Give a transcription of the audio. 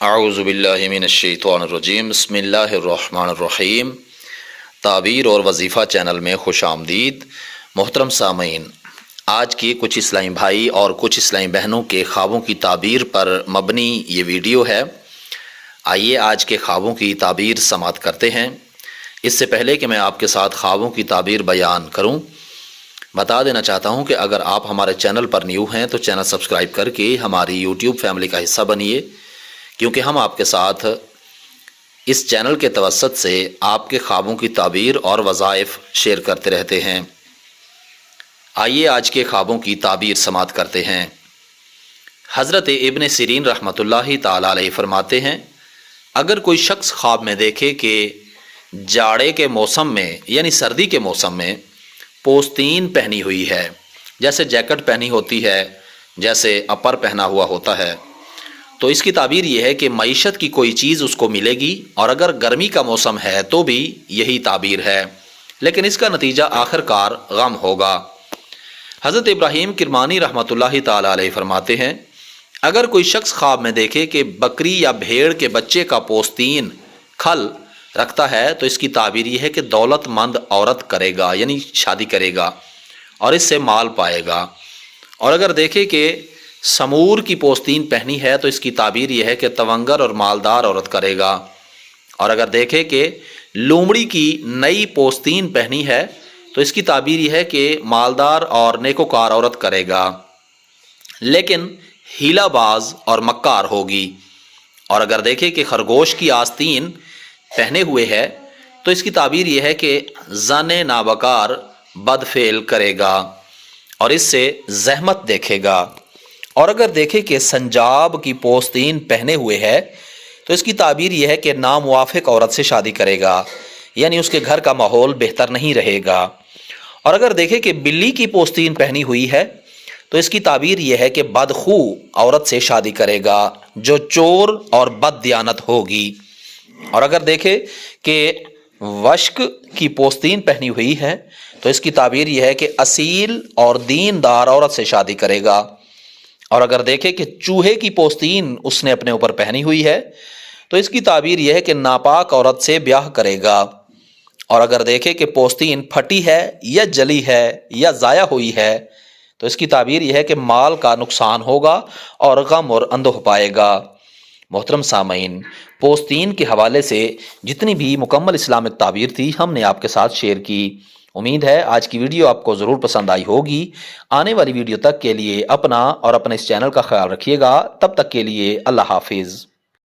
اعوذ باللہ من الشیطان الرجیم، بسم اللہ الرحمن الرحیم۔ تعبیر اور وظیفہ چینل میں خوش آمدید۔ محترم سامعین، آج کی کچھ اسلامی بھائی اور کچھ اسلامی بہنوں کے خوابوں کی تعبیر پر مبنی یہ ویڈیو ہے۔ آئیے آج کے خوابوں کی تعبیر سماعت کرتے ہیں۔ اس سے پہلے کہ میں آپ کے ساتھ خوابوں کی تعبیر بیان کروں، بتا دینا چاہتا ہوں کہ اگر آپ ہمارے چینل پر نیو ہیں تو چینل سبسکرائب کر کے ہماری یوٹیوب فیملی کا حصہ بنیے، کیونکہ ہم آپ کے ساتھ اس چینل کے توسط سے آپ کے خوابوں کی تعبیر اور وظائف شیئر کرتے رہتے ہیں۔ آئیے آج کے خوابوں کی تعبیر سماعت کرتے ہیں۔ حضرت ابن سیرین رحمۃ اللہ تعالی علیہ فرماتے ہیں، اگر کوئی شخص خواب میں دیکھے کہ جاڑے کے موسم میں یعنی سردی کے موسم میں پوستین پہنی ہوئی ہے، جیسے جیکٹ پہنی ہوتی ہے، جیسے اپر پہنا ہوا ہوتا ہے، تو اس کی تعبیر یہ ہے کہ معیشت کی کوئی چیز اس کو ملے گی، اور اگر گرمی کا موسم ہے تو بھی یہی تعبیر ہے، لیکن اس کا نتیجہ آخر کار غم ہوگا۔ حضرت ابراہیم کرمانی رحمۃ اللہ تعالی علیہ فرماتے ہیں، اگر کوئی شخص خواب میں دیکھے کہ بکری یا بھیڑ کے بچے کا پوستین کھل رکھتا ہے تو اس کی تعبیر یہ ہے کہ دولت مند عورت کرے گا، یعنی شادی کرے گا اور اس سے مال پائے گا۔ اور اگر دیکھے کہ سمور کی پوستین پہنی ہے تو اس کی تعبیر یہ ہے کہ تونگر اور مالدار عورت کرے گا۔ اور اگر دیکھے کہ لومڑی کی نئی پوستین پہنی ہے تو اس کی تعبیر یہ ہے کہ مالدار اور نیکوکار عورت کرے گا، لیکن ہیلا باز اور مکار ہوگی۔ اور اگر دیکھے کہ خرگوش کی آستین پہنے ہوئے ہے تو اس کی تعبیر یہ ہے کہ زن نابکار بد فعل کرے گا اور اس سے زحمت دیکھے گا۔ اور اگر دیکھے کہ سنجاب کی پوستین پہنے ہوئے ہے تو اس کی تعبیر یہ ہے کہ ناموافق عورت سے شادی کرے گا، یعنی اس کے گھر کا ماحول بہتر نہیں رہے گا۔ اور اگر دیکھے کہ بلی کی پوستین پہنی ہوئی ہے تو اس کی تعبیر یہ ہے کہ بدخو عورت سے شادی کرے گا جو چور اور بد دیانت ہوگی۔ اور اگر دیکھے کہ وشک کی پوستین پہنی ہوئی ہے تو اس کی تعبیر یہ ہے کہ اصیل اور دیندار عورت سے شادی کرے گا۔ اور اگر دیکھے کہ چوہے کی پوستین اس نے اپنے اوپر پہنی ہوئی ہے تو اس کی تعبیر یہ ہے کہ ناپاک عورت سے بیاہ کرے گا۔ اور اگر دیکھے کہ پوستین پھٹی ہے یا جلی ہے یا ضائع ہوئی ہے تو اس کی تعبیر یہ ہے کہ مال کا نقصان ہوگا اور غم اور اندوہ پائے گا۔ محترم سامعین، پوستین کے حوالے سے جتنی بھی مکمل اسلامک تعبیر تھی ہم نے آپ کے ساتھ شیئر کی۔ امید ہے آج کی ویڈیو آپ کو ضرور پسند آئی ہوگی۔ آنے والی ویڈیو تک کے لیے اپنا اور اپنے اس چینل کا خیال رکھیے گا۔ تب تک کے لیے اللہ حافظ۔